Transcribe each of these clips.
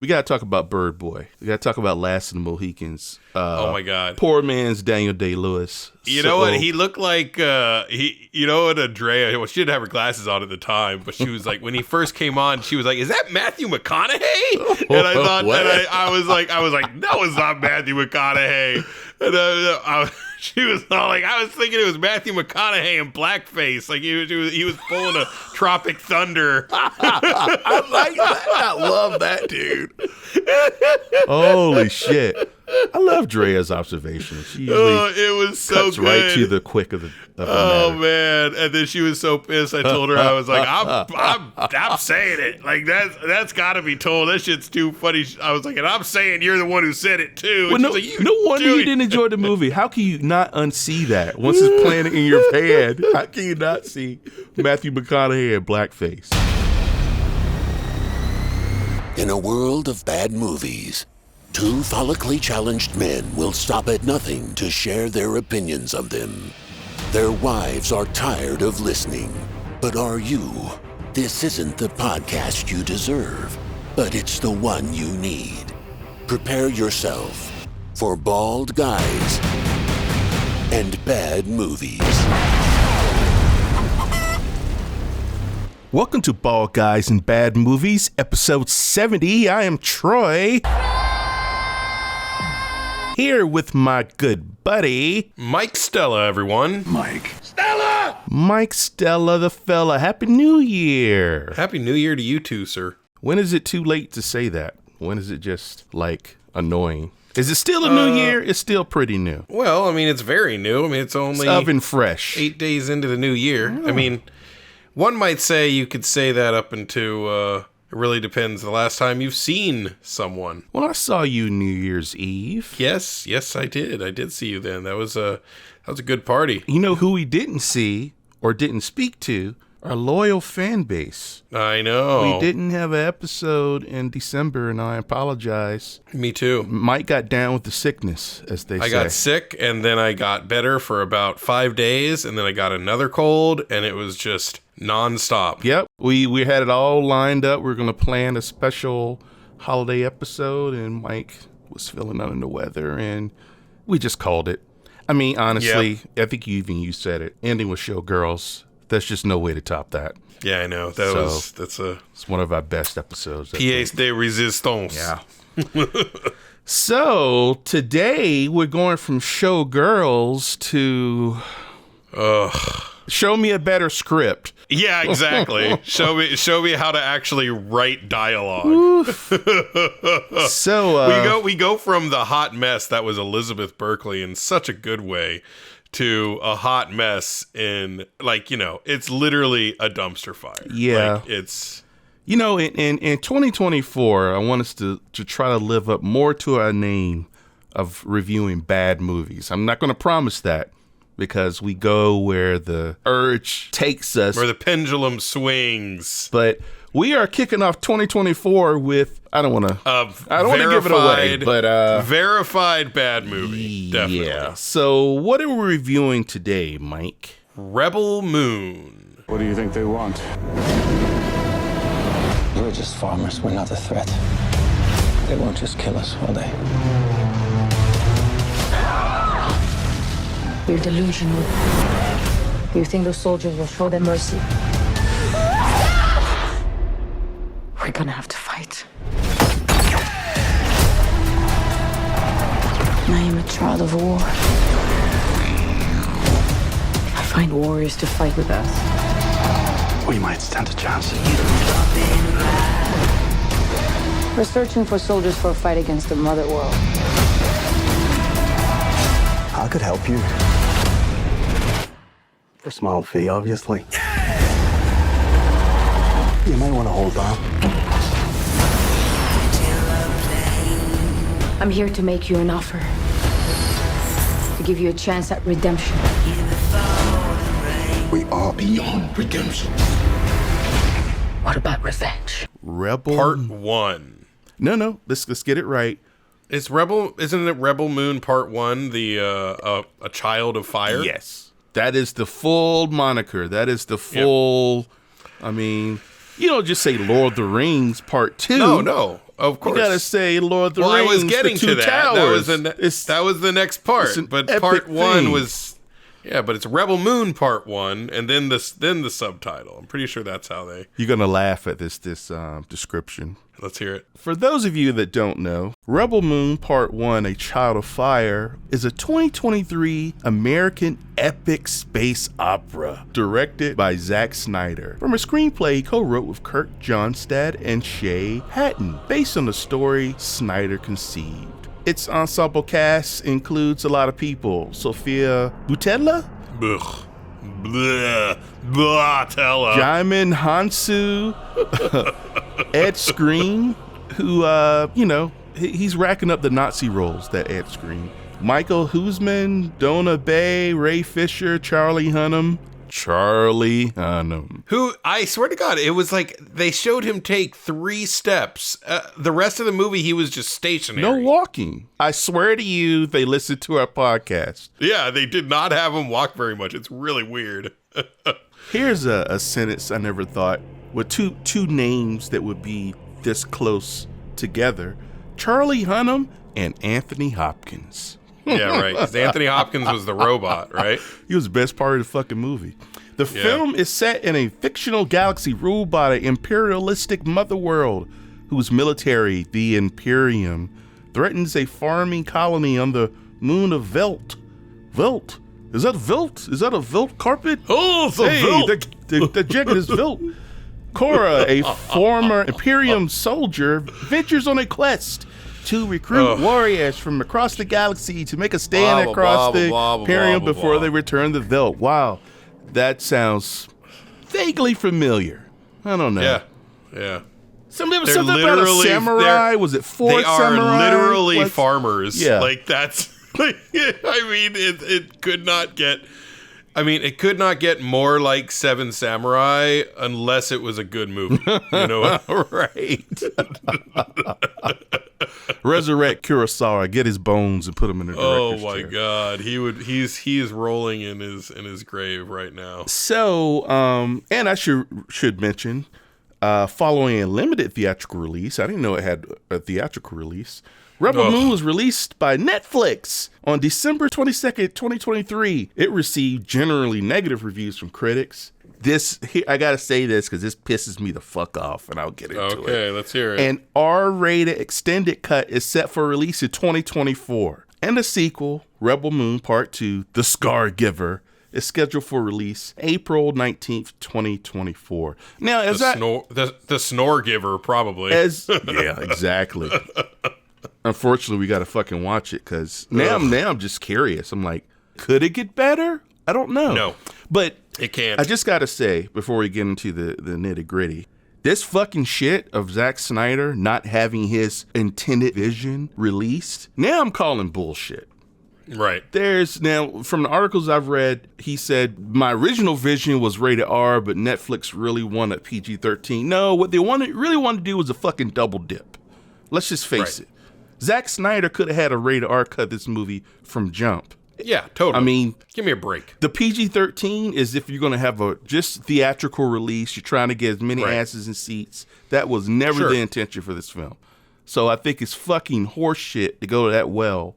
We got to talk about Bird Boy. We got to talk about Last of the Mohicans. Oh my God. Poor man's Daniel Day-Lewis. You know what? He looked like, what Andrea, well, she didn't have her glasses on at the time, but she was like, when he first came on, she was like, is that Matthew McConaughey? And I thought, I was like, no, it's not Matthew McConaughey. And she was all like, I was thinking it was Matthew McConaughey in blackface. Like he was pulling a Tropic Thunder. I like that. I love that, dude. Holy shit. I love Drea's observations. She usually it was so cuts good. right to the quick of the Oh matter. man! And then she was so pissed. I told her, I was like, I'm saying it. Like that's got to be told. That shit's too funny. I was like, and I'm saying you're the one who said it too. Well, no wonder you didn't enjoy the movie. How can you not unsee that? Once it's planted in your head, how can you not see Matthew McConaughey in blackface? In a world of bad movies, two follically challenged men will stop at nothing to share their opinions of them. Their wives are tired of listening. But are you? This isn't the podcast you deserve, but it's the one you need. Prepare yourself for bald guys and bad movies. Welcome to Bald Guys and Bad Movies, episode 70. I am Troy. Here with my good buddy, Mike Stella, everyone. Mike. Mike Stella, the fella. Happy New Year. Happy New Year to you too, sir. When is it too late to say that? When is it just, like, annoying? Is it still a new year? It's still pretty new. Well, I mean, it's very new. I mean, it's only oven fresh. 8 days into the new year. I mean, one might say you could say that up into, it really depends the last time you've seen someone. Well, I saw you New Year's Eve. Yes, I did. I did see you then. That was a good party. You know who we didn't see or didn't speak to? Our loyal fan base. I know. We didn't have an episode in December, and I apologize. Me too. Mike got down with the sickness, as they say. I got sick, and then I got better for about 5 days, and then I got another cold, and it was just nonstop. Yep. We had it all lined up. We were going to plan a special holiday episode, and Mike was feeling under the weather, and we just called it. I mean, honestly, I think you said it. Ending with Showgirls. There's just no way to top that. Yeah, I know. It's one of our best episodes. Pièce de résistance. Yeah. So today we're going from Showgirls to show me a better script. Yeah, exactly. Show me how to actually write dialogue. So we go from the hot mess that was Elizabeth Berkley in such a good way to a hot mess in, like, it's literally a dumpster fire. Yeah. Like, it's... in 2024, I want us to try to live up more to our name of reviewing bad movies. I'm not going to promise that because we go where the urge takes us. Where the pendulum swings. But we are kicking off 2024 with, I don't want to give it away, but verified bad movie. Definitely. Yeah. So what are we reviewing today, Mike? Rebel Moon. What do you think they want? We're just farmers. We're not a threat. They won't just kill us, will they? You're delusional. You think those soldiers will show them mercy? We're gonna have to fight. I am a child of war. I find warriors to fight with us. We might stand a chance. We're searching for soldiers for a fight against the Mother World. I could help you. For a small fee, obviously. You might want to hold on. I'm here to make you an offer. To give you a chance at redemption. We are beyond redemption. What about revenge? Rebel Part 1. No. Let's get it right. Isn't it Rebel Moon Part 1, the a Child of Fire? Yes. That is the full moniker. That is the full, I mean, you don't just say Lord of the Rings Part 2. No. Of course. You gotta say Lord of the Rings. I was getting the Two to that. Towers. That was the next part. But part one thing. was, but it's Rebel Moon part 1, and then the subtitle. I'm pretty sure that's how they. You're gonna laugh at this description. Let's hear it. For those of you that don't know, Rebel Moon Part 1, A Child of Fire, is a 2023 American epic space opera directed by Zack Snyder from a screenplay he co-wrote with Kirk Johnstad and Shay Hatton, based on the story Snyder conceived. Its ensemble cast includes a lot of people. Sophia Boutella? Ugh. Blah. Blah-tella. Jaimin Hansu, Ed Skrein, who, he's racking up the Nazi roles, that Ed Skrein. Michael Huisman, Donna Bay, Ray Fisher, Charlie Hunnam. Who, I swear to God, it was like they showed him take 3 steps. The rest of the movie, he was just stationary. No walking. I swear to you, they listened to our podcast. Yeah, they did not have him walk very much. It's really weird. Here's a sentence I never thought with two names that would be this close together. Charlie Hunnam and Anthony Hopkins. Yeah, right. Because Anthony Hopkins was the robot, right? He was the best part of the fucking movie. The film is set in a fictional galaxy ruled by the imperialistic mother world, whose military, the Imperium, threatens a farming colony on the moon of Velt. Velt? Is that Velt? Is that a Velt carpet? Oh, it's a Velt! The jacket is Velt. Cora, a former Imperium soldier, ventures on a quest to recruit warriors from across the galaxy to make a stand across the Imperium before they return to Velt. Wow, that sounds vaguely familiar. I don't know. Yeah. Something about a samurai. Was it 4 samurai? They are literally farmers. Yeah. Like, that's... Like, I mean, it could not get... I mean, it could not get more like 7 Samurai unless it was a good movie. You know? Right. Resurrect Kurosawa, get his bones and put him in the director's chair. God, he is rolling in his grave right now. So, and I should mention, following a limited theatrical release, I didn't know it had a theatrical release. Rebel Moon was released by Netflix on December 22nd, 2023. It received generally negative reviews from critics. I gotta say this because this pisses me the fuck off, and I'll get into it. Okay, let's hear it. An R-rated extended cut is set for release in 2024. And the sequel, Rebel Moon Part 2, The Scar Giver, is scheduled for release April 19th, 2024. Now, the Snore Giver, probably. Yeah, exactly. Unfortunately, we got to fucking watch it because now I'm just curious. I'm like, could it get better? I don't know. No. But it can't. I just got to say, before we get into the nitty gritty, this fucking shit of Zack Snyder not having his intended vision released, now I'm calling bullshit. Right. Now, from the articles I've read, he said, my original vision was rated R, but Netflix really wanted PG-13. No, what they really wanted to do was a fucking double dip. Let's just face it. Zack Snyder could have had a rated R cut this movie from jump. Yeah, totally. I mean, give me a break. The PG-13 is if you're going to have a just theatrical release, you're trying to get as many asses and seats. That was never the intention for this film. So I think it's fucking horseshit to go that well.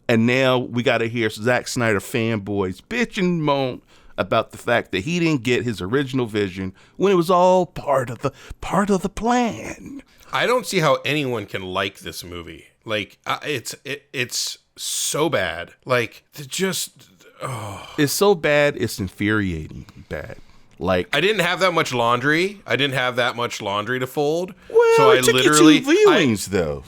And now we got to hear Zack Snyder fanboys bitch and moan about the fact that he didn't get his original vision when it was all part of the plan. I don't see how anyone can like this movie. Like, it's so bad. Like, it's so bad, it's infuriating bad. Like, I didn't have that much laundry. To fold. Well, so it took you 2 viewings, though.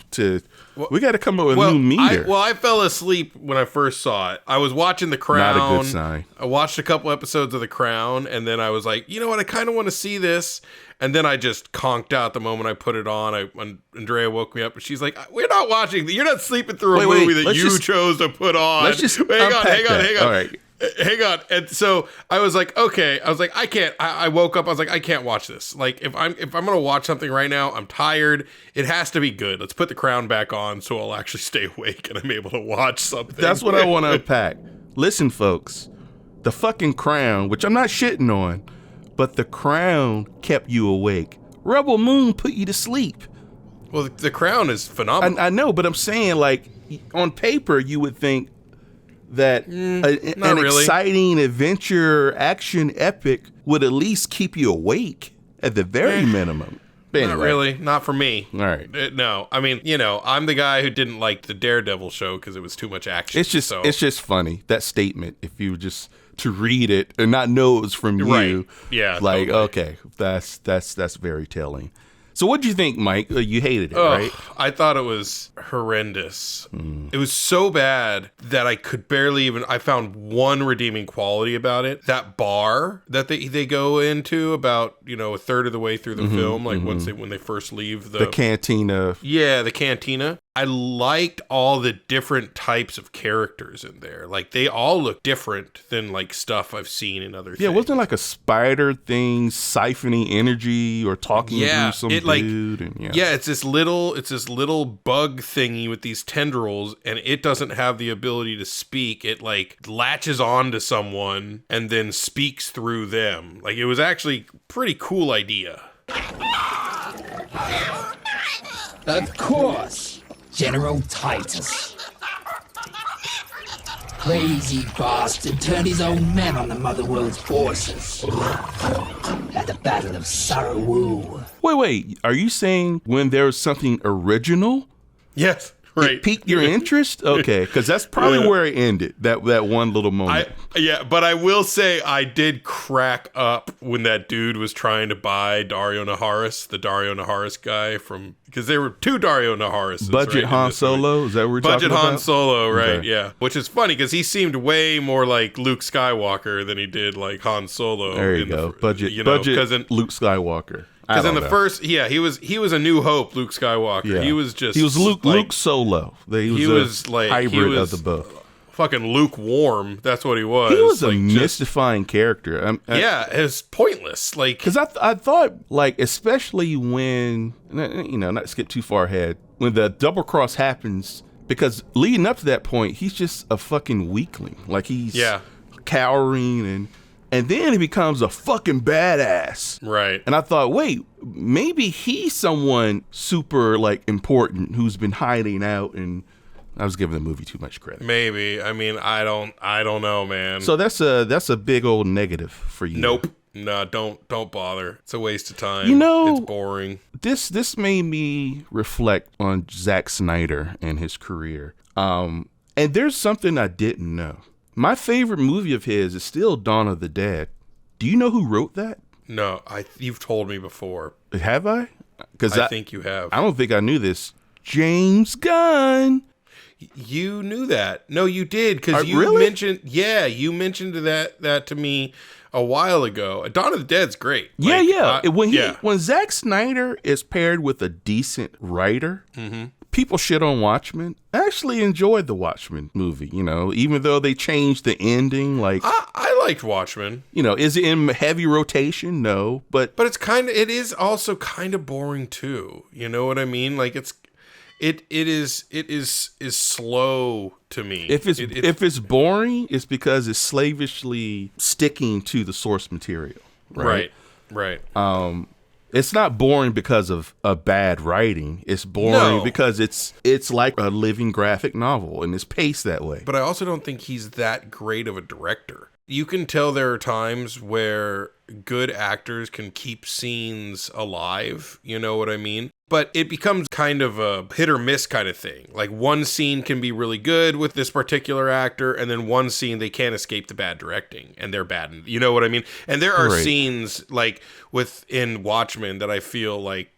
We got to come up with a new meter. I fell asleep when I first saw it. I was watching The Crown. Not a good sign. I watched a couple episodes of The Crown, and then I was like, you know what? I kind of want to see this. And then I just conked out the moment I put it on. Andrea woke me up, and she's like, "We're not watching. You're not sleeping through a movie that you chose to put on." Let's just hang on. All right. Hang on. And so I was like, okay. I was like, I can't. I woke up. I was like, I can't watch this. Like, if I'm gonna watch something right now, I'm tired. It has to be good. Let's put The Crown back on so I'll actually stay awake and I'm able to watch something. That's what I want to unpack. Listen, folks, the fucking Crown, which I'm not shitting on, but The Crown kept you awake. Rebel Moon put you to sleep. Well, The Crown is phenomenal. I know, but I'm saying, like, on paper, you would think that an really. exciting adventure action epic would at least keep you awake at the very minimum. But anyway. Not really. Not for me. All right. No. I mean, I'm the guy who didn't like the Daredevil show because it was too much action. It's just funny, that statement, if you just to read it and not know it was from you. Right. Yeah. Like, totally. okay, that's very telling. So what did you think, Mike? You hated it, right? I thought it was horrendous. It was so bad that I could barely even. I found one redeeming quality about it. That bar that they go into about a third of the way through the film, like when they first leave the cantina. Yeah, the cantina. I liked all the different types of characters in there. Like, they all look different than, like, stuff I've seen in other things. Yeah, wasn't like a spider thing siphoning energy or talking to some dude? It's this little bug thingy with these tendrils, and it doesn't have the ability to speak. It, like, latches onto someone and then speaks through them. Like, it was actually a pretty cool idea. Of course. General Titus. Crazy bastard turned his own men on the Motherworld's forces. At the Battle of sloooow-moooo. Wait, are you saying when there was something original? Yes. Right. It piqued your interest? Okay, because that's probably where it ended, that one little moment. But I will say I did crack up when that dude was trying to buy Dario Naharis, the Dario Naharis guy from, because there were two Dario Naharises. Budget Han Solo? Is that what we're talking about? Budget Han Solo, right, Okay. yeah. Which is funny because he seemed way more like Luke Skywalker than he did like Han Solo. There you go. Budget Luke Skywalker. Because in the first, he was a New Hope Luke Skywalker. Yeah. He was Luke Solo. He was like hybrid of the both. Fucking lukewarm. That's what he was. He was a mystifying character. It's pointless. Like, because I thought, like, especially when not to skip too far ahead, when the double cross happens, because leading up to that point, he's just a fucking weakling. Like, he's cowering and then he becomes a fucking badass. Right. And I thought, wait, maybe he's someone super, like, important who's been hiding out, and I was giving the movie too much credit. Maybe. I mean, I don't know, man. So that's a big old negative for you. Nope. No, don't bother. It's a waste of time. It's boring. This made me reflect on Zack Snyder and his career. And there's something I didn't know. My favorite movie of his is still Dawn of the Dead. Do you know who wrote that? No, you've told me before. Have I? Because I think you have. I don't think I knew this. James Gunn. You knew that. No, you did, because you really? mentioned. Yeah, you mentioned that to me a while ago. Dawn of the Dead's great. When Zack Snyder is paired with a decent writer, people shit on Watchmen. I actually enjoyed the Watchmen movie. Even though they changed the ending. Like, I liked Watchmen. Is it in heavy rotation? No, but it is also kind of boring too. You know what I mean? Like, it is slow to me. If it's boring, it's because it's slavishly sticking to the source material. Right. It's not boring because of a bad writing. It's boring because it's like a living graphic novel, and it's paced that way. But I also don't think he's that great of a director. You can tell there are times where good actors can keep scenes alive, you know what I mean? But it becomes kind of a hit or miss kind of thing. Like, one scene can be really good with this particular actor, and then one scene they can't escape the bad directing, and they're bad. You know what I mean? And there are scenes like within Watchmen that I feel like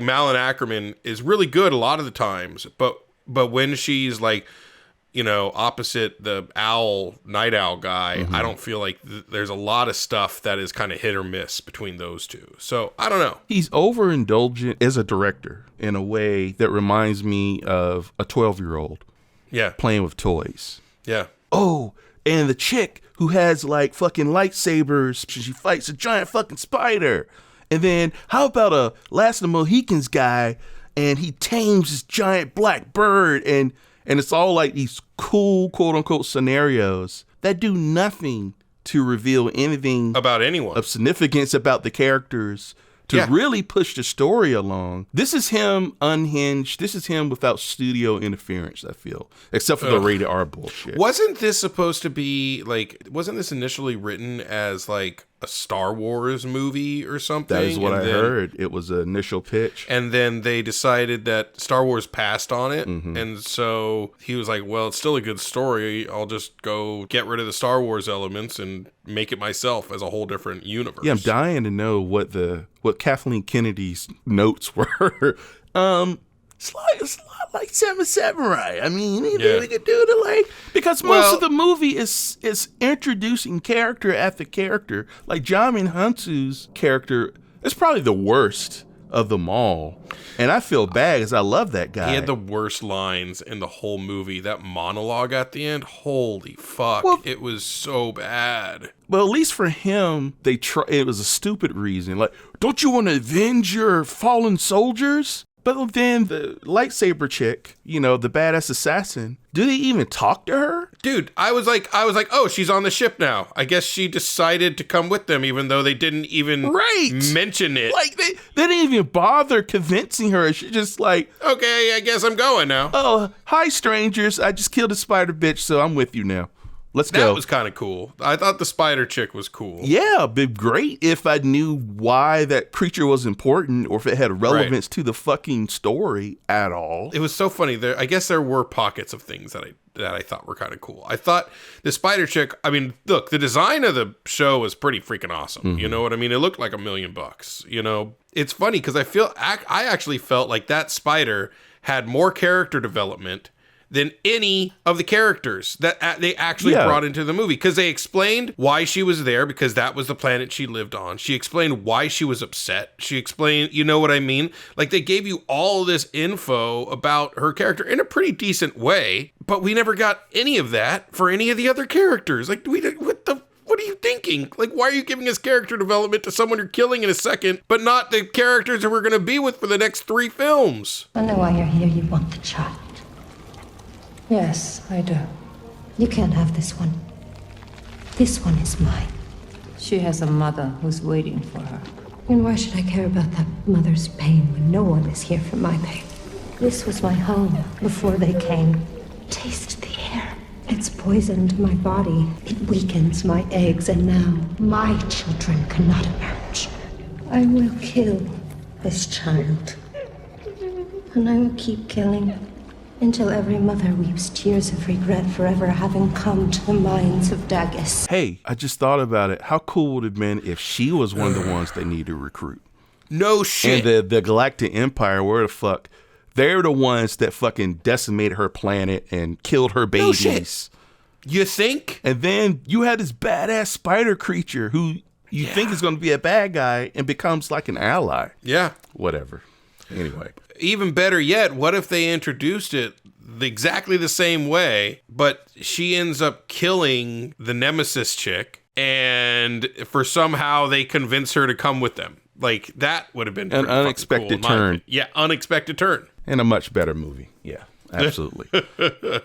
Malin Ackerman is really good a lot of the times, but when she's like, opposite the night owl guy, I don't feel like there's a lot of stuff that is kind of hit or miss between those two. So I don't know. He's overindulgent as a director in a way that reminds me of a 12-year-old. Yeah. Playing with toys. Yeah. Oh, and the chick who has like fucking lightsabers, she fights a giant fucking spider. And then how about a Last of the Mohicans guy, and he tames this giant black bird, and it's all like these cool, quote unquote, scenarios that do nothing to reveal anything about anyone of significance about the characters, to really push the story along. This is him unhinged. This is him without studio interference, I feel, except for the rated R bullshit. Wasn't this supposed to be like, wasn't this initially written as like a Star Wars movie or something? That is what I heard. It was an initial pitch. And then they decided that Star Wars passed on it. And so he was like, well, it's still a good story. I'll just go get rid of the Star Wars elements and make it myself as a whole different universe. Yeah, I'm dying to know what Kathleen Kennedy's notes were. It's a lot like Seven Samurai. I mean, anything we could do to like, because most of the movie is introducing character after character. Like Jamin Hansu's character is probably the worst of them all, and I feel bad because I love that guy. He had the worst lines in the whole movie. That monologue at the end, holy fuck, it was so bad. Well, at least for him, it was a stupid reason. Like, don't you want to avenge your fallen soldiers? But then the lightsaber chick, the badass assassin, do they even talk to her? Dude, I was like, oh, she's on the ship now. I guess she decided to come with them, even though they didn't even mention it. Like, they didn't even bother convincing her. She just like, okay, I guess I'm going now. Oh, hi, strangers. I just killed a spider bitch, so I'm with you now. Let's go. That was kind of cool. I thought the spider chick was cool. Yeah, it'd be great if I knew why that creature was important or if it had relevance to the fucking story at all. It was so funny. I guess there were pockets of things that I thought were kind of cool. I thought the spider chick, I mean, look, the design of the show was pretty freaking awesome. You know what I mean? It looked like $1 million, It's funny because I actually felt like that spider had more character development than any of the characters that they actually brought into the movie, because they explained why she was there, because that was the planet she lived on. She explained why she was upset. She explained, you know what I mean? Like, they gave you all this info about her character in a pretty decent way, but we never got any of that for any of the other characters. Like, what are you thinking? Like, why are you giving us character development to someone you're killing in a second, but not the characters that we're going to be with for the next 3 films? I know why you're here. You want the child. Yes, I do. You can't have this one. This one is mine. She has a mother who's waiting for her. And why should I care about that mother's pain when no one is here for my pain? This was my home before they came. Taste the air. It's poisoned my body. It weakens my eggs, and now my children cannot emerge. I will kill this child. And I will keep killing until every mother weeps tears of regret for ever having come to the mines of Daggis. Hey, I just thought about it. How cool would it have been if she was one of the ones they need to recruit? No shit. And the Galactic Empire, where the fuck? They're the ones that fucking decimated her planet and killed her babies. No shit. You think? And then you had this badass spider creature who you think is going to be a bad guy and becomes like an ally. Yeah. Whatever. Anyway. Even better yet, what if they introduced it exactly the same way, but she ends up killing the Nemesis chick, and somehow they convince her to come with them? Like, that would have been an unexpected cool, turn. Yeah, unexpected turn. And a much better movie. Yeah, absolutely.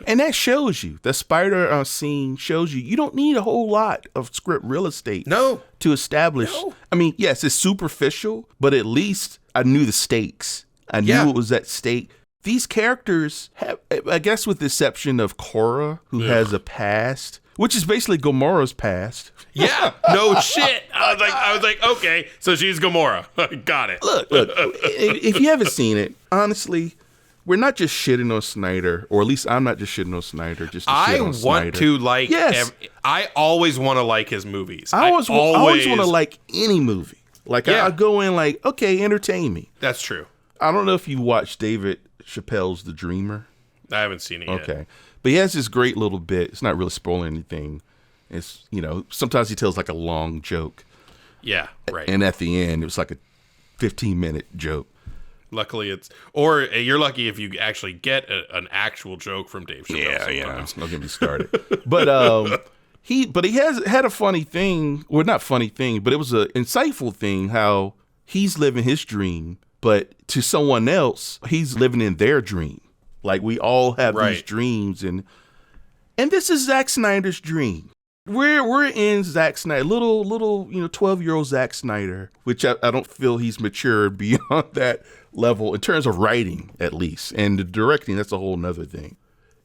And that shows you, the spider scene shows you don't need a whole lot of script real estate to establish. No. I mean, yes, it's superficial, but at least I knew the stakes. I knew it was at stake. These characters have, I guess with the exception of Korra, who has a past, which is basically Gamora's past. Yeah, no shit. I was like, okay, so she's Gamora. Got it. Look, if you haven't seen it, honestly, we're not just shitting on Snyder, or at least I'm not just shitting on Snyder. Just to shit on Snyder. Yes. I always want to like his movies. I always want to like any movie. Like, I go in like, okay, entertain me. That's true. I don't know if you watched David Chappelle's The Dreamer. I haven't seen it yet. Okay. But he has this great little bit. It's not really spoiling anything. It's, sometimes he tells like a long joke. Yeah, right. And at the end, it was like a 15-minute joke. Luckily, you're lucky if you actually get an actual joke from Dave Chappelle. Yeah. Don't get me started. But he has had a funny thing. Well, not funny thing, but it was an insightful thing how he's living his dream. But to someone else, he's living in their dream. Like, we all have these dreams. And this is Zack Snyder's dream. We're in Zack Snyder, little 12-year-old Zack Snyder, which I don't feel he's matured beyond that level in terms of writing, at least, and the directing. That's a whole nother thing.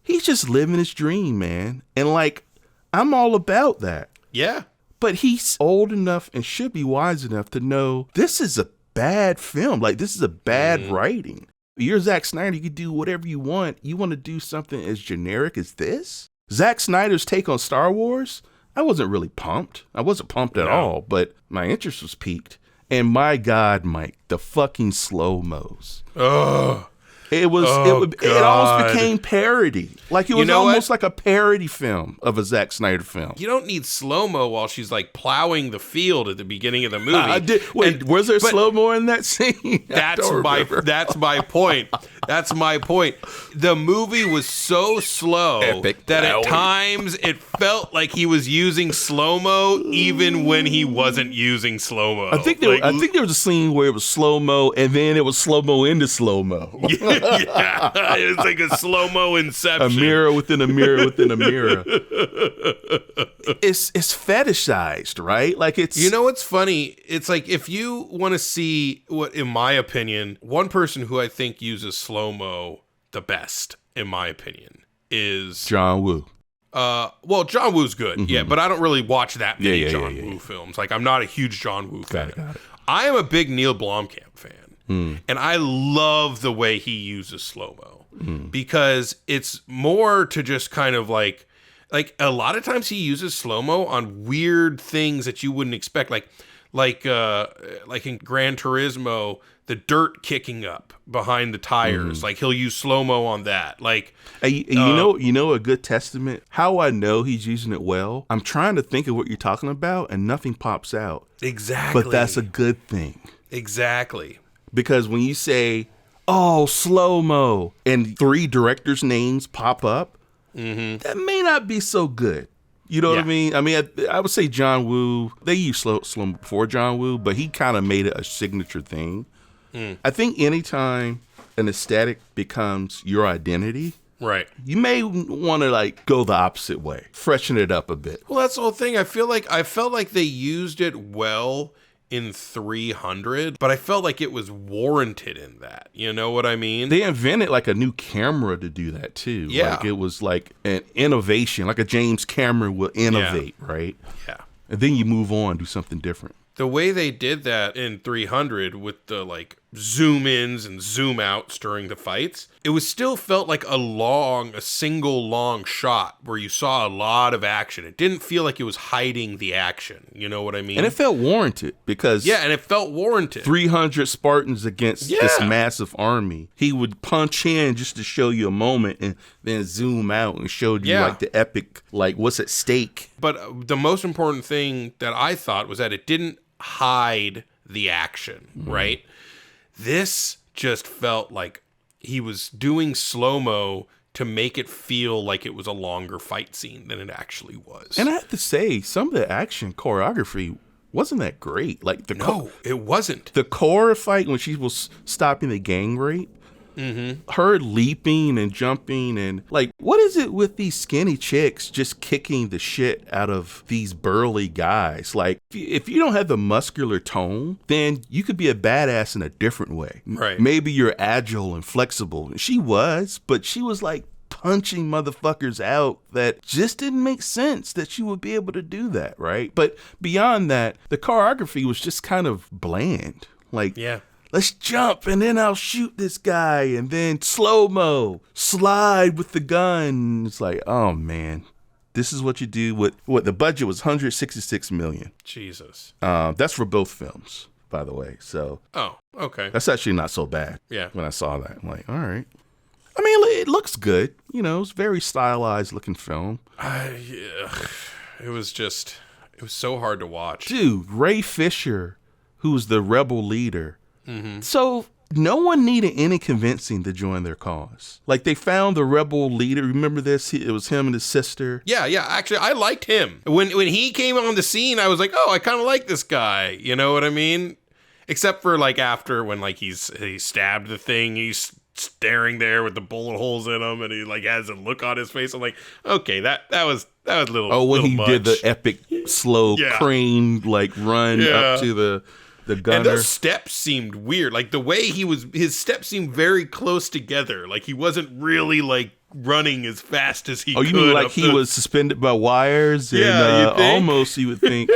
He's just living his dream, man, and like I'm all about that. Yeah, but he's old enough and should be wise enough to know this is a bad film. Like this is a bad writing. You're Zack Snyder. You can do whatever you want. You want to do something as generic as this? Zack Snyder's take on Star Wars? I wasn't really pumped. I wasn't pumped at all, but my interest was piqued. And my God, Mike, the fucking slow-mos. Ugh. It almost became parody. Like it was almost like a parody film of a Zack Snyder film. You don't need slow-mo while she's like plowing the field at the beginning of the movie. Was there slow-mo in that scene? That's my point. That's my point. The movie was so slow that at times it felt like he was using slow-mo even when he wasn't using slow-mo. I think there was a scene where it was slow-mo and then it was slow-mo into slow-mo. Yeah, it was like a slow-mo inception. A mirror within a mirror within a mirror. It's fetishized, right? Like it's... You know what's funny? It's like if you want to see what, in my opinion, one person who I think uses slow-mo the best, in my opinion, is... John Woo. Well, John Woo's good, yeah, but I don't really watch that many John Woo films. Like, I'm not a huge John Woo fan. Got it. I am a big Neil Blomkamp fan. And I love the way he uses slow-mo because it's more to just kind of like a lot of times he uses slow-mo on weird things that you wouldn't expect. Like in Gran Turismo, the dirt kicking up behind the tires. Like he'll use slow-mo on that. Like, you know, a good testament, how I know he's using it well. I'm trying to think of what you're talking about and nothing pops out. Exactly. But that's a good thing. Exactly. Because when you say, oh, slow-mo, and 3 directors' names pop up, that may not be so good. You know what I mean? I mean, I would say John Woo, they used slow-mo before John Woo, but he kind of made it a signature thing. I think anytime an aesthetic becomes your identity, right, you may want to like go the opposite way, freshen it up a bit. Well, that's the whole thing. I felt like they used it well in 300, but I felt like it was warranted in that. You know what I mean? They invented like a new camera to do that too. Yeah. Like it was like an innovation, like a James Cameron will innovate, right? Yeah. And then you move on, do something different. The way they did that in 300 with the like zoom ins and zoom outs during the fights, it was still felt like a single long shot where you saw a lot of action. It didn't feel like it was hiding the action. You know what I mean? And it felt warranted because... Yeah, and it felt warranted. 300 Spartans against this massive army. He would punch in just to show you a moment and then zoom out and showed you like the epic, like what's at stake. But the most important thing that I thought was that it didn't hide the action, right? This just felt like he was doing slow-mo to make it feel like it was a longer fight scene than it actually was. And I have to say, some of the action choreography wasn't that great. Like it wasn't. The core fight when she was stopping the gang rape, her leaping and jumping and like, what is it with these skinny chicks just kicking the shit out of these burly guys? Like, if you don't have the muscular tone, then you could be a badass in a different way. Right. Maybe you're agile and flexible. She was, but she was like punching motherfuckers out that just didn't make sense that she would be able to do that, right? But beyond that, the choreography was just kind of bland. Like, let's jump and then I'll shoot this guy and then slow-mo, slide with the gun. It's like, oh man, this is what you do with what the budget was $166 million. Jesus. That's for both films, by the way. So, oh, okay. That's actually not so bad. Yeah. When I saw that, I'm like, all right. I mean, it looks good. You know, it's a very stylized looking film. It was so hard to watch. Dude, Ray Fisher, who's the rebel leader. So no one needed any convincing to join their cause. Like they found the rebel leader. Remember this? It was him and his sister. Yeah. Actually, I liked him. When he came on the scene, I was like, oh, I kind of like this guy. You know what I mean? Except for like after when like he stabbed the thing, he staring there with the bullet holes in him, and he like has a look on his face. I'm like, okay, that was a little. Oh, when little he much. did the epic slow crane like run up to the gunner. And those steps seemed weird. Like the way his steps seemed very close together. Like he wasn't really like running as fast as he could. Oh, you mean like he was suspended by wires? Yeah, and, almost you would think.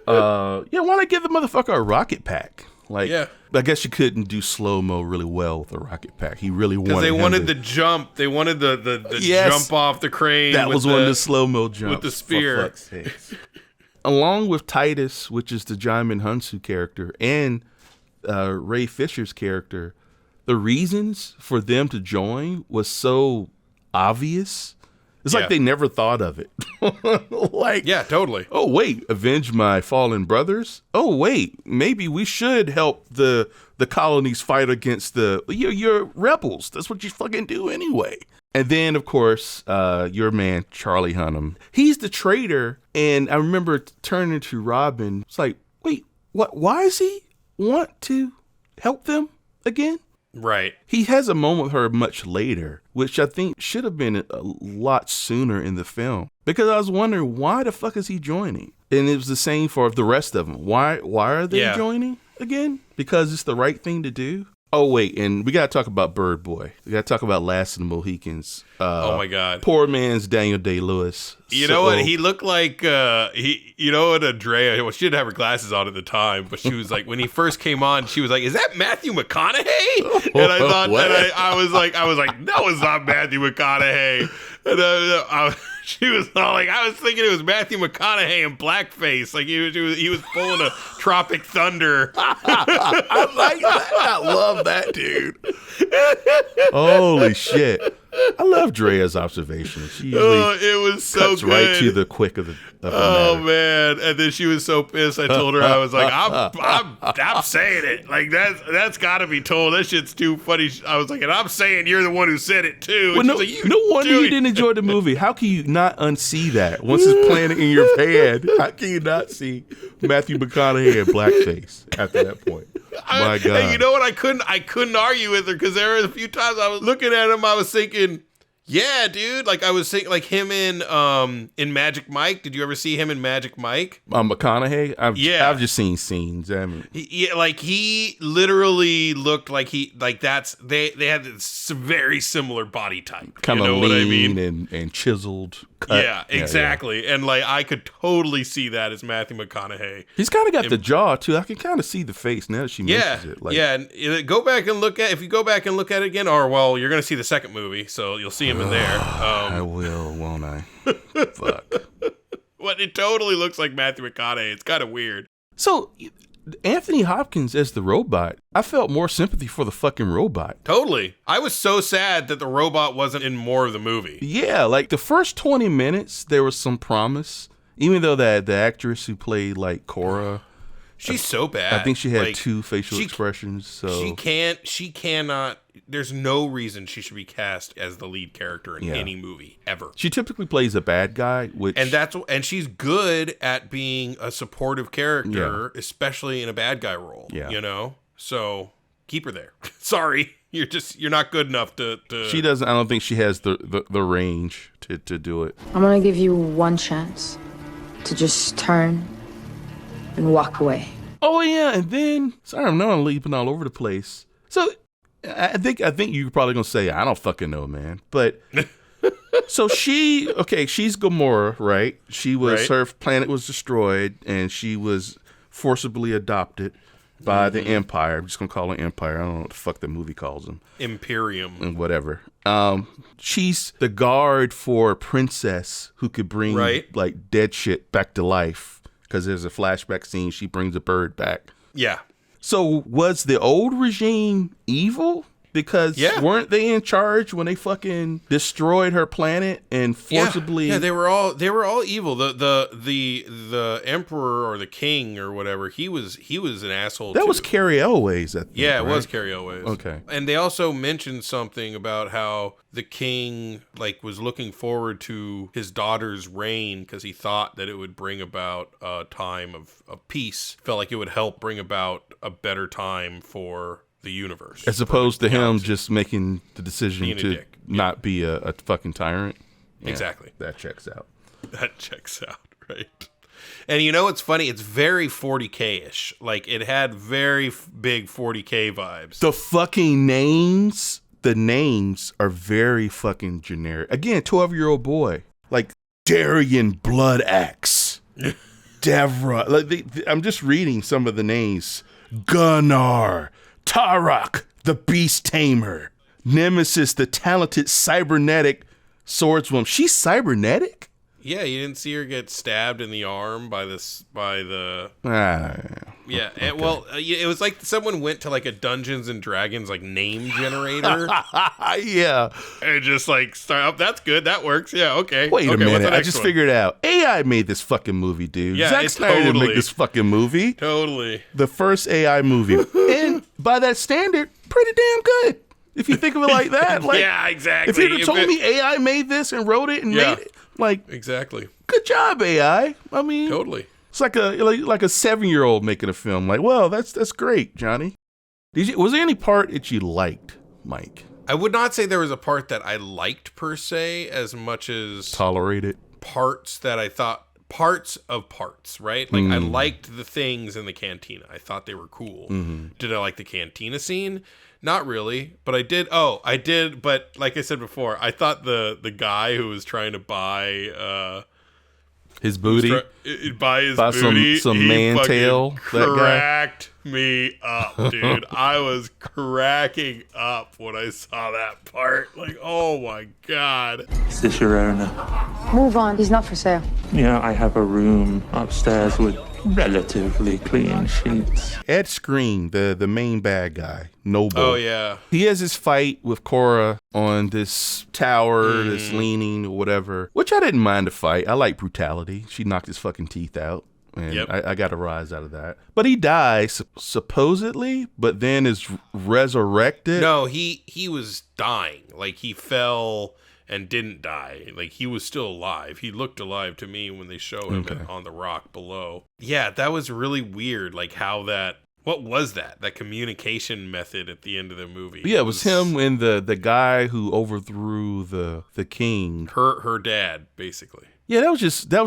Why not give the motherfucker a rocket pack? Like, I guess you couldn't do slow-mo really well with a rocket pack. He really wanted they wanted the jump. They wanted the jump off the crane. That was one of the slow-mo jumps. With the spear. Along with Titus, which is the Jaimin Hunsu character, and Ray Fisher's character, the reasons for them to join was so obvious. It's like they never thought of it. Like, yeah, totally. Oh, wait, avenge my fallen brothers? Oh, wait, maybe we should help the colonies fight against you're rebels. That's what you fucking do anyway. And then, of course, your man, Charlie Hunnam. He's the traitor, and I remember turning to Robin. It's like, wait, what? Why does he want to help them again? Right. He has a moment with her much later, which I think should have been a lot sooner in the film. Because I was wondering, why the fuck is he joining? And it was the same for the rest of them. Why are they joining again? Because it's the right thing to do? Oh, wait, and we got to talk about Bird Boy. We got to talk about Last of the Mohicans. Oh, my God. Poor man's Daniel Day-Lewis. You know what? He looked like, Andrea, well, she didn't have her glasses on at the time, but she was like, when he first came on, she was like, is that Matthew McConaughey? And I thought, I was like, no, it's not Matthew McConaughey. And she was all like, I was thinking it was Matthew McConaughey in blackface. Like he was pulling a Tropic Thunder. I like that. I love that, dude. Holy shit. I love Drea's observations. She usually it was so cuts good. right to the quick of the matter. Man. And then she was so pissed. I told her, I was like, I'm saying it. Like that's gotta be told. That shit's too funny. I was like, and I'm saying you're the one who said it too. Well, no wonder you didn't enjoy the movie. How can you not unsee that? Once it's planted in your head, how can you not see Matthew McConaughey in blackface after that point? My God. And you know what? I couldn't argue with her, because there were a few times I was looking at him, I was thinking, yeah, dude. Like I was thinking, like him in Magic Mike. Did you ever see him in Magic Mike? McConaughey. I've just seen scenes. I mean, he literally looked like they had this very similar body type. Kind of lean what I mean? and chiseled. Cut. Yeah, exactly. Yeah. And like I could totally see that as Matthew McConaughey. He's kind of got the jaw too. I can kind of see the face now that she mentions it. Like, and go back and look at it again, or well, you're gonna see the second movie, so you'll see him in there. I will, won't I? Fuck. But it totally looks like Matthew McConaughey. It's kind of weird. So Anthony Hopkins as the robot, I felt more sympathy for the fucking robot. Totally. I was so sad that the robot wasn't in more of the movie. Yeah, like the first 20 minutes, there was some promise. Even though the actress who played like Cora, she's so bad. I think she had two facial expressions. So she cannot. There's no reason she should be cast as the lead character in any movie ever. She typically plays a bad guy, and she's good at being a supportive character, especially in a bad guy role. Yeah. You know, so keep her there. Sorry, you're not good enough to. She doesn't. I don't think she has the range to do it. I'm gonna give you one chance to just turn and walk away. Oh yeah, and then sorry, I'm not leaping all over the place. So I think you're probably gonna say I don't fucking know, man. But so she's Gamora, right? She was her planet was destroyed, and she was forcibly adopted by the Empire. I'm just gonna call it Empire. I don't know what the fuck the movie calls them. Imperium and whatever. She's the guard for a princess who could bring like dead shit back to life. Because there's a flashback scene, she brings a bird back. Yeah. So was the old regime evil? Because weren't they in charge when they fucking destroyed her planet and forcibly? Yeah, they were all evil. The emperor or the king or whatever, he was an asshole. That was Carrie Elways. I think, it was Carrie Elways. Okay. And they also mentioned something about how the king was looking forward to his daughter's reign because he thought that it would bring about a time of peace. Felt like it would help bring about a better time for the universe. As opposed to him just making the decision Being a to dick. not be a fucking tyrant. Yeah, Exactly. That checks out. That checks out, right? And you know what's funny? It's very 40K-ish. Like, it had very big 40K vibes. The fucking names, the names are very fucking generic. Again, 12-year-old boy. Like, Darian Blood Axe. Devra. Like, I'm just reading some of the names. Gunnar. Tarak, the Beast Tamer. Nemesis, the talented cybernetic swordswoman. She's cybernetic? Yeah, you didn't see her get stabbed in the arm by the yeah. Okay. Well, it was like someone went to like a Dungeons and Dragons like name generator. Yeah. And just like start up. That's good. That works. Yeah. Okay. Wait a okay, what's minute. the I next just one? figured out. AI made this fucking movie, dude. Yeah, Zack it Snyder didn't totally- make this fucking movie. Totally. The first AI movie. And by that standard, pretty damn good. If you think of it like that. Like, Yeah, exactly. if you'd have told me AI made this and wrote it and Yeah. made it, like, Exactly. good job, AI. I mean, Totally. it's like a 7-year-old making a film. Like, well, that's great, Johnny. Was there any part that you liked, Mike? I would not say there was a part that I liked per se as much as Tolerated? parts that I thought parts of parts, right? Like I liked the things in the cantina. I thought they were cool. Did I like the cantina scene? Not really, but I did. Oh, I did. But like I said before, I thought the guy who was trying to buy His booty? buy his Buy booty, some he man fucking tail, that guy? cracked me up, dude. I was cracking up when I saw that part. Like, oh my god. Is this your owner? Move on. He's not for sale. Yeah, I have a room upstairs with relatively clean sheets. Ed Skrein, the main bad guy, Noble. Oh yeah. He has his fight with Cora on this tower that's leaning or whatever, which I didn't mind the fight. I like brutality. She knocked his fucking teeth out, and Yep. I got a rise out of that. But he dies, supposedly, but then is resurrected. No, he was dying. Like he fell and didn't die. Like he was still alive. He looked alive to me when they show him on the rock below. Yeah, that was really weird. Like how that. What was that? That communication method at the end of the movie? Yeah, it was him and the guy who overthrew the king. Her dad, basically. Yeah, that was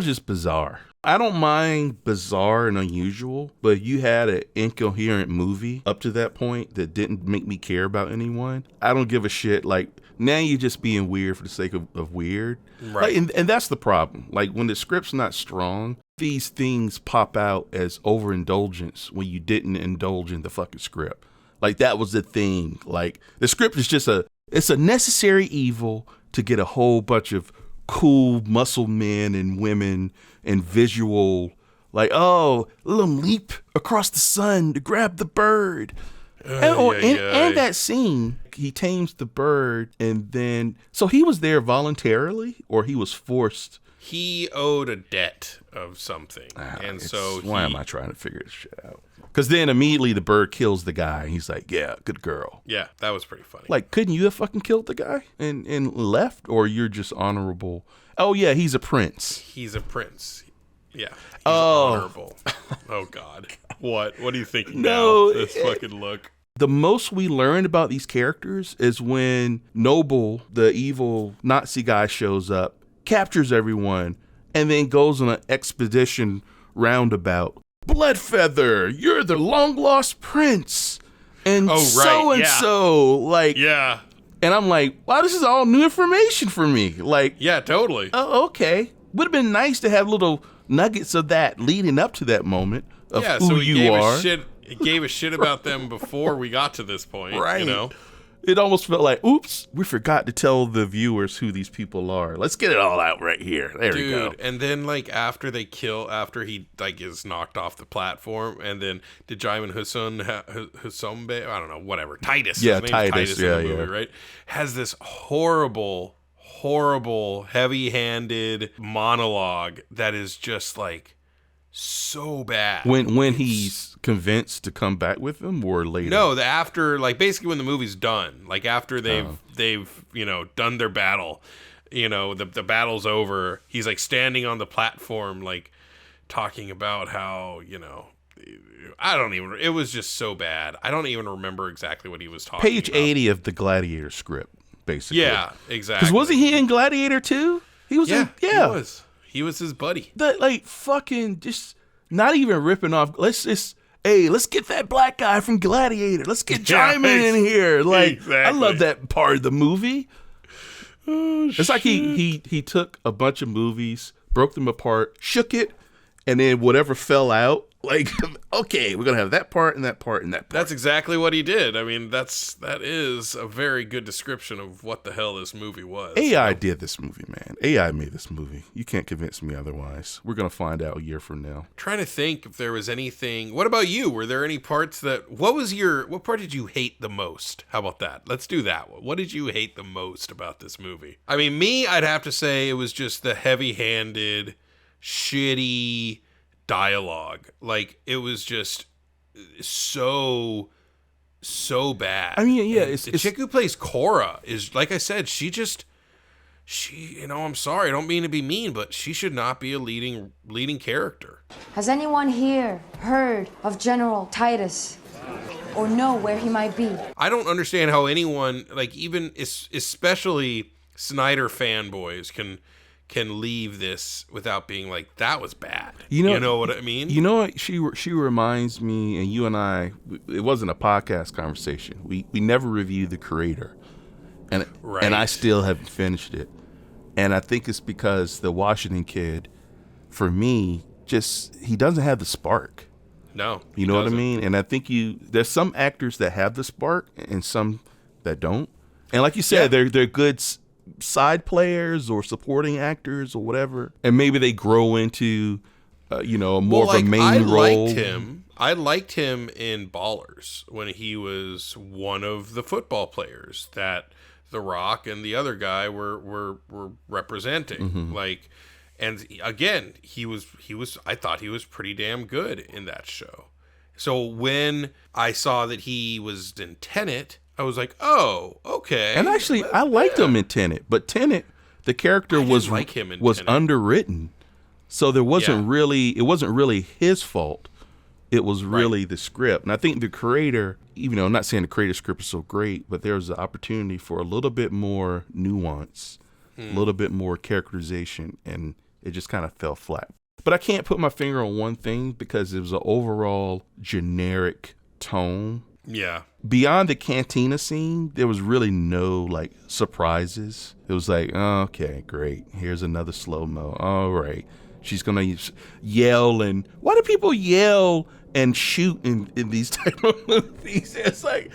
just bizarre. I don't mind bizarre and unusual, but you had an incoherent movie up to that point that didn't make me care about anyone. I don't give a shit. Like, now you're just being weird for the sake of weird. Right. Like, and that's the problem. Like, when the script's not strong, these things pop out as overindulgence when you didn't indulge in the fucking script. Like, that was the thing. Like, the script is just it's a necessary evil to get a whole bunch of cool muscle men and women and visual, like, oh, let him leap across the sun to grab the bird. And that scene, he tames the bird, and then, so he was there voluntarily, or he was forced? He owed a debt of something, and so why am I trying to figure this shit out? Because then immediately the bird kills the guy, and he's like, yeah, good girl. Yeah, that was pretty funny. Like, couldn't you have fucking killed the guy and left, or you're just honorable? Oh yeah, he's a prince. He's a prince. Yeah. He's honorable. Oh God. What are you thinking now? This fucking look. The most we learned about these characters is when Noble, the evil Nazi guy, shows up, captures everyone, and then goes on an expedition roundabout. Bloodfeather, you're the long lost prince, and so like, yeah. And I'm like, wow, this is all new information for me. Like, yeah, totally. Oh, okay. Would have been nice to have little nuggets of that leading up to that moment of who you are. It gave a shit about them before we got to this point, right? You know, it almost felt like, oops, we forgot to tell the viewers who these people are. Let's get it all out right here. There we go. And then like after he like is knocked off the platform, and then did Jaimin Husombe, I don't know, whatever, Titus. Yeah, his name's Titus. in the movie, right? Has this horrible, heavy-handed monologue that is just like so bad. When he's convinced to come back with them, or later? No, after, like, basically when the movie's done, like after they've done their battle, the battle's over. He's like standing on the platform, like talking about how I don't even. It was just so bad. I don't even remember exactly what he was talking. Page about. 80 of the Gladiator script, basically. Yeah, exactly. Because wasn't he in Gladiator too? He was. Yeah, in, yeah. He was. He was his buddy. That like fucking just not even ripping off. Let's get that black guy from Gladiator. Let's get Jaimin in here. Like exactly. I love that part of the movie. It's like he took a bunch of movies, broke them apart, shook it, and then whatever fell out, like, okay, we're gonna have that part and that part and that part. That's exactly what he did. I mean, that is a very good description of what the hell this movie was. AI did this movie, man. AI made this movie. You can't convince me otherwise. We're gonna find out a year from now. Trying to think if there was anything. What about you? Were there any parts that? What part did you hate the most? How about that? Let's do that one. What did you hate the most about this movie? I mean, me, I'd have to say it was just the heavy-handed, shitty dialogue. Like, it was just so bad. I mean, yeah, the chick who plays Cora is, like I said, she I'm sorry, I don't mean to be mean, but she should not be a leading character. Has anyone here heard of General Titus? Or know where he might be? I don't understand how anyone, like, even especially Snyder fanboys can leave this without being like, that was bad. You know what I mean? You know what? She reminds me, and you and I, it wasn't a podcast conversation. We never reviewed The Creator. And I still haven't finished it. And I think it's because the Washington Kid, for me, he doesn't have the spark. No. You know what I mean? And I think there's some actors that have the spark and some that don't. And like you said, they're good side players or supporting actors or whatever, and maybe they grow into more of a main role. I liked him in Ballers when he was one of the football players that The Rock and the other guy were representing. Mm-hmm. Like, and again, I thought he was pretty damn good in that show. So when I saw that he was in Tenet, I was like, oh, okay. And actually, I liked him in Tenet, but Tenet, the character was underwritten, so it wasn't really his fault. It was really the script. And I think the creator, even though I'm not saying the creator script is so great, but there was an opportunity for a little bit more nuance, a little bit more characterization, and it just kind of fell flat. But I can't put my finger on one thing because it was an overall generic tone. Yeah. Beyond the cantina scene, there was really no like surprises. It was like, oh, okay, great. Here's another slow-mo. All right. She's going to yell. And why do people yell and shoot in these type of movies? It's like...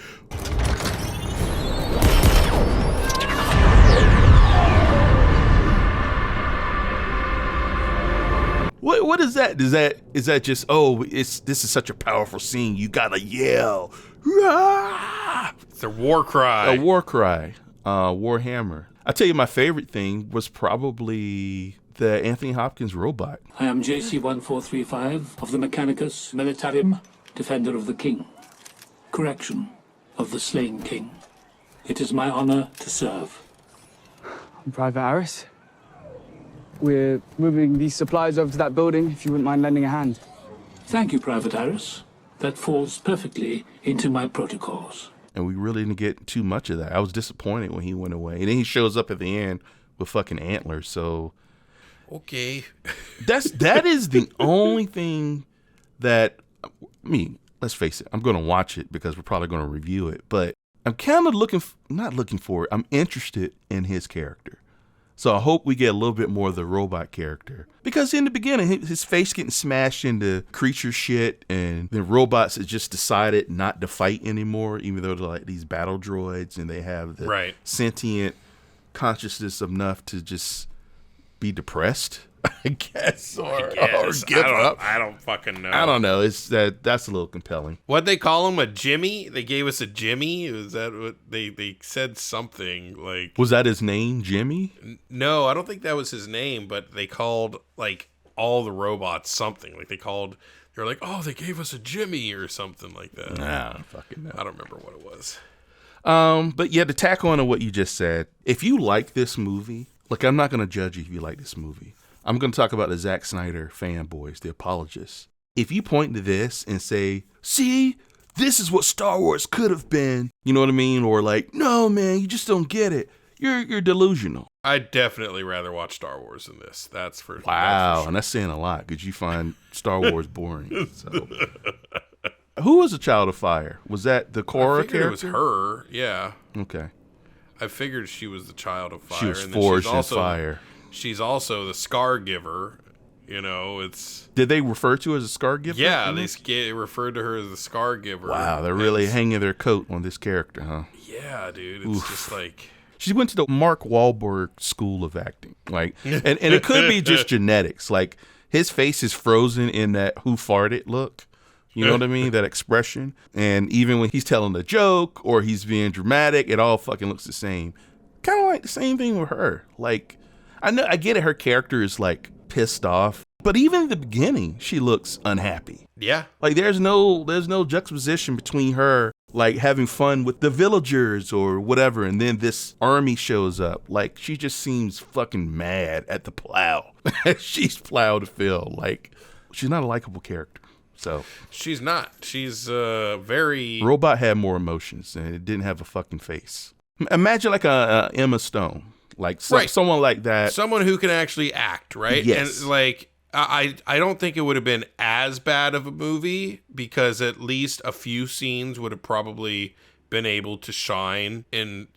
What is that? Is that just, this is such a powerful scene, you gotta yell. It's a war cry. A war cry. Warhammer. I tell you, my favorite thing was probably the Anthony Hopkins robot. I am JC-1435 of the Mechanicus Militarum, Defender of the King. Correction, of the slain king. It is my honor to serve. I'm Private Harris. We're moving these supplies over to that building, if you wouldn't mind lending a hand. Thank you, Private Harris. That falls perfectly into my protocols. And we really didn't get too much of that. I was disappointed when he went away. And then he shows up at the end with fucking antlers, so... Okay. That is the only thing that... I mean, let's face it, I'm going to watch it because we're probably going to review it. But I'm kind of not looking for it. I'm interested in his character. So I hope we get a little bit more of the robot character. Because in the beginning, his face getting smashed into creature shit, and the robots have just decided not to fight anymore, even though they're like these battle droids and they have the sentient consciousness enough to just be depressed, I guess, or give up. I don't fucking know. I don't know. It's that's a little compelling. What'd they call him? A Jimmy? They gave us a Jimmy? Was that what they said something like? Was that his name, Jimmy? No, I don't think that was his name, but they called like all the robots something. Like they're like, oh, they gave us a Jimmy or something like that. Nah, I don't fucking know. I don't remember what it was. But yeah, to tack on to what you just said, if you like this movie, look, I'm not going to judge you if you like this movie. I'm going to talk about the Zack Snyder fanboys, the apologists. if you point to this and say, see, this is what Star Wars could have been, you know what I mean? Or like, no, man, you just don't get it. You're delusional. I'd definitely rather watch Star Wars than this. That's for wow, sure. And that's saying a lot because you find Star Wars boring. So. Who was a Child of Fire? Was that the Korra character? It was her, yeah. Okay. I figured she was the Child of Fire. She was forged in fire. She's also the Scar Giver. You know, it's... Did they refer to her as a Scar Giver? Yeah, they referred to her as the Scar Giver. Wow, they're really hanging their coat on this character, huh? Yeah, dude. It's just like... She went to the Mark Wahlberg School of Acting. Like, and it could be just genetics. Like, his face is frozen in that who farted look. You know what I mean? That expression. And even when he's telling a joke or he's being dramatic, it all fucking looks the same. Kind of like the same thing with her. Like, I get it. Her character is like pissed off. But even at the beginning, she looks unhappy. Yeah. Like there's no juxtaposition between her like having fun with the villagers or whatever, and then this army shows up. Like she just seems fucking mad at the plow. She's plowed to fill. Like she's not a likable character. So she's not. She's very... Robot had more emotions and it didn't have a fucking face. Imagine like a Emma Stone. Like someone like that. Someone who can actually act, right? Yes. And like I don't think it would have been as bad of a movie because at least a few scenes would have probably been able to shine in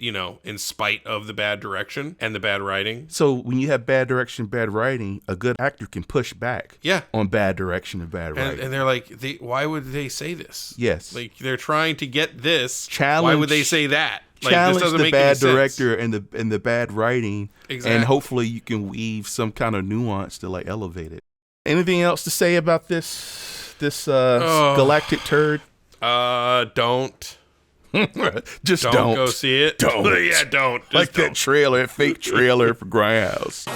spite of the bad direction and the bad writing. So when you have bad direction, bad writing, a good actor can push back on bad direction and bad writing. And they're like, why would they say this? Yes. Like they're trying to get this. Challenge, why would they say that? Like, challenge this doesn't the make bad any director and the bad writing. Exactly. And hopefully you can weave some kind of nuance to like elevate it. Anything else to say about this galactic turd? Don't. Just don't go see it. Don't. Yeah, don't. Just like don't. that fake trailer for Grindhouse.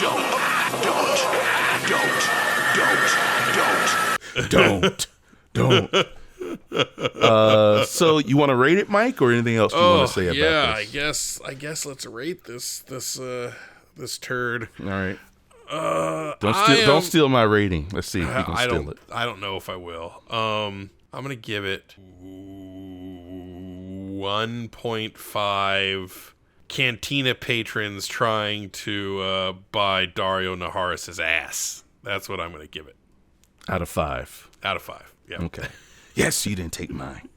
Don't. So you want to rate it, Mike, or anything else you want to say about this? I guess let's rate this turd. All right. Don't steal my rating. Let's see if you can steal it. I don't know if I will. I'm gonna give it 1.5 Cantina patrons trying to buy Dario Naharis's ass. That's what I'm gonna give it. Out of 5. Out of 5. Yeah. Okay. Yes, you didn't take mine.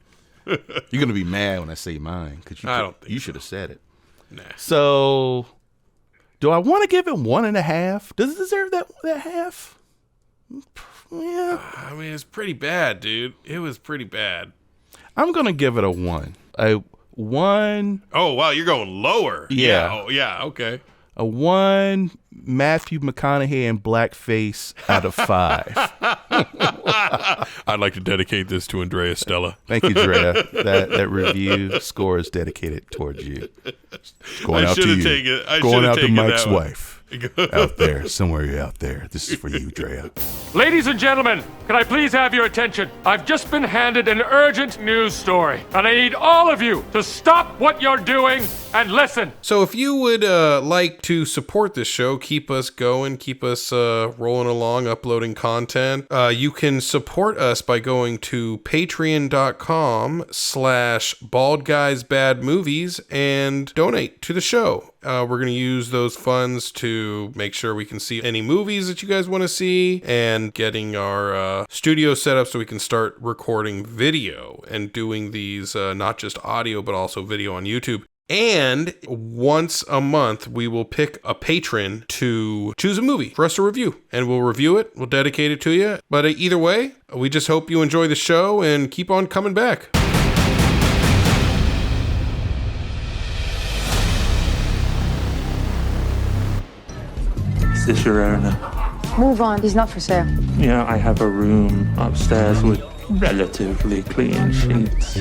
You're gonna be mad when I say mine because you should have said it. Nah. So, do I want to give it 1.5? Does it deserve that half? Yeah. I mean, it's pretty bad, dude. It was pretty bad. I'm gonna give it a 1. A 1. Oh wow, you're going lower. Yeah. Oh yeah. Okay. A 1 Matthew McConaughey and blackface out of 5. I'd like to dedicate this to Andrea Stella. Thank you, Drea. That review score is dedicated towards you. It's going out to you. Going out to Mike's wife. Out there, somewhere out there. This is for you, Drea. Ladies and gentlemen, can I please have your attention? I've just been handed an urgent news story, and I need all of you to stop what you're doing and listen. So if you would like to support this show, keep us going, keep us rolling along, uploading content, you can support us by going to patreon.com/baldguysbadmovies and donate to the show. We're going to use those funds to make sure we can see any movies that you guys want to see and getting our studio set up so we can start recording video and doing these not just audio but also video on YouTube. And once a month, we will pick a patron to choose a movie for us to review. And we'll review it. We'll dedicate it to you. But either way, we just hope you enjoy the show and keep on coming back. Is this your owner? Move on. He's not for sale. Yeah, I have a room upstairs with relatively clean sheets.